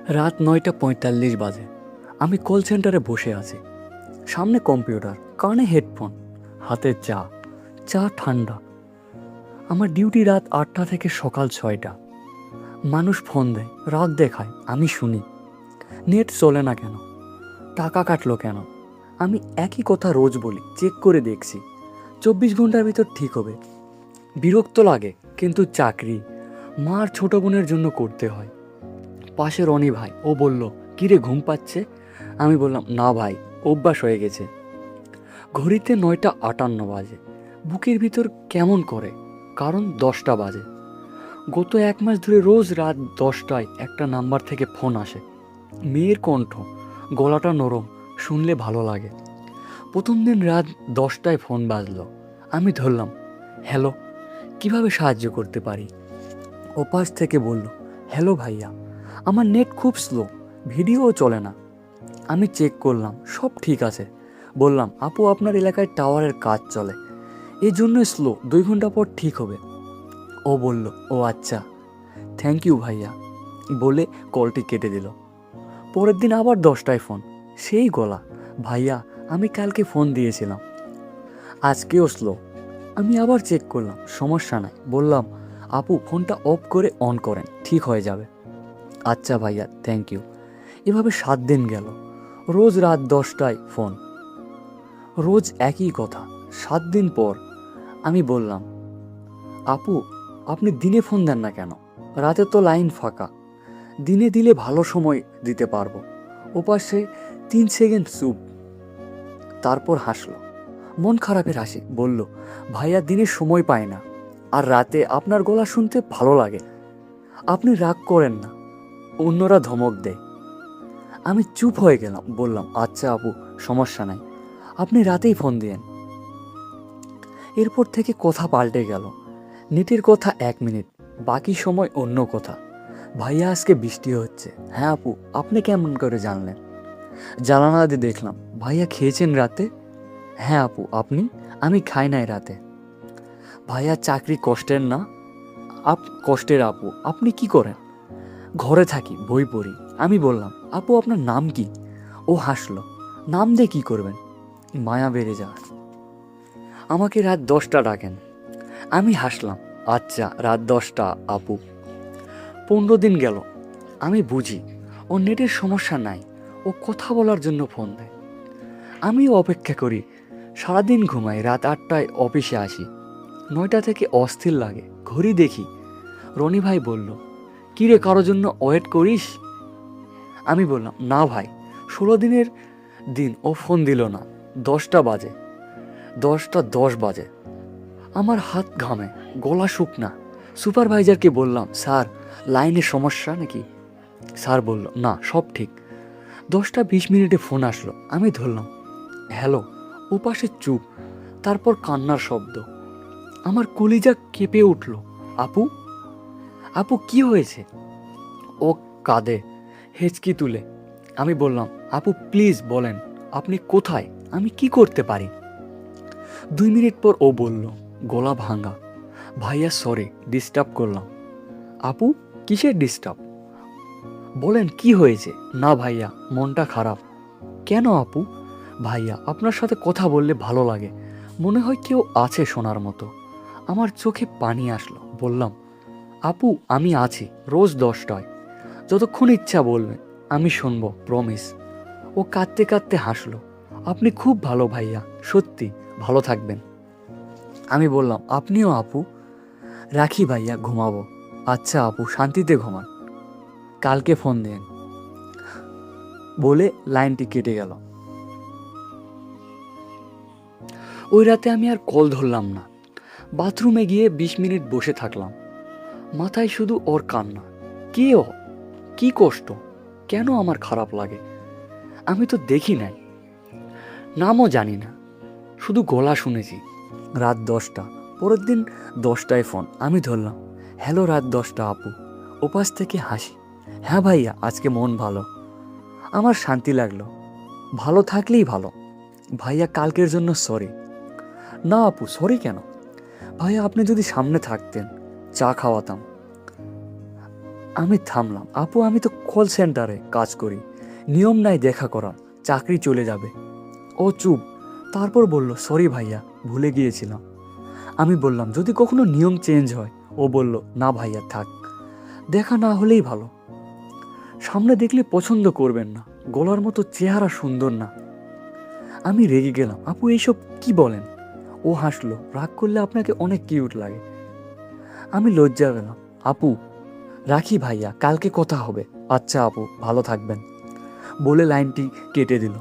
রাত ৯:৪৫ বাজে। আমি কল সেন্টারে বসে আছি, সামনে কম্পিউটার, কানে হেডফোন, হাতে চা। চা ঠান্ডা। আমার ডিউটি রাত ৮টা থেকে সকাল ৬টা। মানুষ ফোন দেয়, রাগ দেখায়, আমি শুনি। নেট চলে না কেন, টাকা কাটলো কেন? আমি একই কথা রোজ বলি, চেক করে দেখছি ২৪ ঘন্টার ভিতর ঠিক হবে। বিরক্ত লাগে, কিন্তু চাকরি, মার ছোট বোনের জন্য করতে হয়। পাশে রনি ভাই, ও বলল, কিরে ঘুম পাচ্ছে? আমি বললাম, না ভাই, অভ্যাস হয়ে গেছে। ঘড়িতে ৯:৫৮ বাজে। বুকের ভিতর কেমন করে, কারণ 10টা বাজে। গত ১ মাস ধরে রোজ রাত 10টায় একটা নাম্বার থেকে ফোন আসে। মেয়ের কণ্ঠ, গলাটা নরম, শুনলে ভালো লাগে। প্রথম দিন রাত 10টায় ফোন বাজলো। আমি ধরলাম, হ্যালো, কিভাবে সাহায্য করতে পারি? ওপাশ থেকে বলল, হ্যালো ভাইয়া, আমার নেট খুব স্লো, ভিডিওও চলে না। আমি চেক করলাম, সব ঠিক আছে। বললাম, আপু আপনার এলাকায় টাওয়ারের কাজ চলে, এই জন্য স্লো, 2 ঘন্টা পর ঠিক হবে। ও বলল, ও আচ্ছা, থ্যাংক ইউ ভাইয়া, বলে কলটি কেটে দিল। পরের দিন আবার 10টায় ফোন, সেই গলা, ভাইয়া আমি কালকে ফোন দিয়েছিলাম, আজকেও স্লো। আমি আবার চেক করলাম, সমস্যা নাই। বললাম, আপু ফোনটা অফ করে অন করেন, ঠিক হয়ে যাবে। আচ্ছা ভাইয়া, থ্যাংক ইউ। এভাবে 7 দিন গেল, রোজ রাত 10টায় ফোন, রোজ একই কথা। 7 দিন পর আমি বললাম, আপু আপনি দিনে ফোন দেন না কেন? রাতে তো লাইন ফাঁকা, দিনে দিলে ভালো সময় দিতে পারবো। ওপাশে 3 সেকেন্ড চুপ, তারপর হাসলো, মন খারাপের হাসি। বলল, ভাইয়া দিনে সময় পায় না, আর রাতে আপনার গলা শুনতে ভালো লাগে। আপনি রাগ করেন না। অন্যরা ধমক দেয়। আমি চুপ হয়ে গেলাম। বললাম, আচ্ছা আপু, সমস্যা নাই, আপনি রাতেই ফোন দিয়েন। এরপর থেকে কথা পাল্টে গেল। নেটের কথা 1 মিনিট, বাকি সময় অন্য কথা। ভাইয়া আজকে বৃষ্টি হচ্ছে। হ্যাঁ আপু, আপনি কেমন করে জানলেন? জানালা দিয়ে দেখলাম। ভাইয়া খেয়েছেন রাতে? হ্যাঁ আপু, আপনি? আমি খাই নাই রাতে। ভাইয়া চাকরি কষ্টের না? কষ্টের আপু। আপনি কি করেন? ঘরে থাকি, বই পড়ি। আমি বললাম, আপু আপনার নাম কি? ও হাসলো, নাম দিয়ে কি করবেন? মায়া বেড়ে যায়। আমাকে রাত 10টা ডাকেন। আমি হাসলাম, আচ্ছা রাত 10টা আপু। 15 দিন গেল। আমি বুঝি ও নেটের সমস্যা নাই, ও কথা বলার জন্য ফোন দেয়। আমিও অপেক্ষা করি, সারাদিন ঘুমাই, রাত 8টায় অফিসে আসি। 9টা থেকে অস্থির লাগে, ঘড়ি দেখি। রনি ভাই বলল, কিরে কারোর জন্য ওয়েট করিস? আমি বললাম, না ভাই, 16 দিনের দিন ও ফোন দিল না। 10টা বাজে, 10টা 10 বাজে। আমার হাত ঘামে, গলা শুকনা। সুপারভাইজারকে বললাম, স্যার লাইনের সমস্যা নাকি? স্যার বলল, না সব ঠিক। 10টা 20 মিনিটে ফোন আসলো। আমি ধরলাম, হ্যালো। ওপাশে চুপ, তারপর কান্নার শব্দ। আমার কলিজা কেঁপে উঠল। আপু, আপু কি হয়েছে? ও কাঁদে, হেঁচকি তুলে। আমি বললাম, আপু প্লিজ বলেন, আপনি কোথায়, আমি কি করতে পারি? 2 মিনিট পর ও বলল, গলা ভাঙা, ভাইয়া সরি, ডিস্টার্ব করলাম। আপু, কিসের ডিস্টার্ব? বলেন কি হয়েছে? না ভাইয়া, মনটা খারাপ। কেন আপু? ভাইয়া আপনার সাথে কথা বললে ভালো লাগে, মনে হয় কেউ আছে শোনার মতো। আমার চোখে পানি আসলো। বললাম, আপু আমি আছি, রোজ 10টায়, যতক্ষণ ইচ্ছা বলবেন, আমি শুনবো, প্রমিস। ও কাঁদতে কাঁদতে হাসলো। আপনি খুব ভালো ভাইয়া, সত্যি, ভালো থাকবেন। আমি বললাম, আপনিও আপু। রাখি ভাইয়া, ঘুমাবো। আচ্ছা আপু, শান্তিতে ঘুমান, কালকে ফোন দেন, বলে লাইনটি কেটে গেল। ওই রাতে আমি আর কল ধরলাম না। বাথরুমে গিয়ে 20 মিনিট বসে থাকলাম। মাথায় শুধু ওর কান্না। কে ও? কি কষ্ট? কেন আমার খারাপ লাগে? আমি তো দেখি নাই, নামও জানি না, শুধু গলা শুনেছি। রাত 10টা, পরের দিন 10টায় ফোন। আমি ধরলাম, হ্যালো, রাত 10টা আপু। ওপাশ থেকে হাসি, হ্যাঁ ভাইয়া, আজকে মন ভালো। আমার শান্তি লাগলো, ভালো থাকলেই ভালো। ভাইয়া কালকের জন্য সরি। না আপু, সরি কেন? ভাইয়া আপনি যদি সামনে থাকতেন, চা খাওয়াতাম। আমি থামলাম। আপু, আমি তো কল সেন্টারে কাজ করি, নিয়ম নাই দেখা করার, চাকরি চলে যাবে। ও চুপ। তারপর বলল, সরি ভাইয়া, ভুলে গিয়েছিলাম। আমি বললাম, যদি কখনো নিয়ম চেঞ্জ হয়? ও বলল, না ভাইয়া থাক, দেখা না হলেই ভালো। সামনে দেখলে পছন্দ করবেন না, গলার মতো চেহারা সুন্দর না। আমি রেগে গেলাম, আপু এইসব কি বলেন? ও হাসলো, রাগ করলে আপনাকে অনেক কিউট লাগে। আমি লজ্জা পেলাম। আপু রাখি ভাইয়া, কালকে কথা হবে। আচ্ছা আপু, ভালো থাকবেন, বলে লাইনটি কেটে দিল।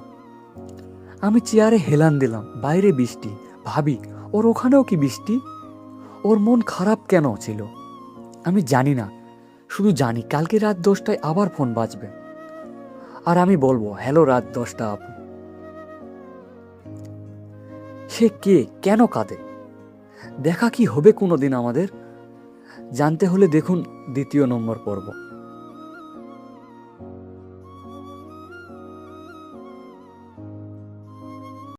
আমি চেয়ারে হেলান দিলাম। বাইরে বৃষ্টি। ভাবি, ওর ওখানেও কি বৃষ্টি? ওর মন খারাপ কেন ছিল? আমি জানি না, শুধু জানি কালকে রাত 10টায় আবার ফোন বাজবে, আর আমি বলবো, হ্যালো রাত 10টা আপু। সে কে, কেন কাঁদে? দেখা কি হবে কোনোদিন আমাদের? জানতে হলে দেখুন 2য় নম্বর পর্ব।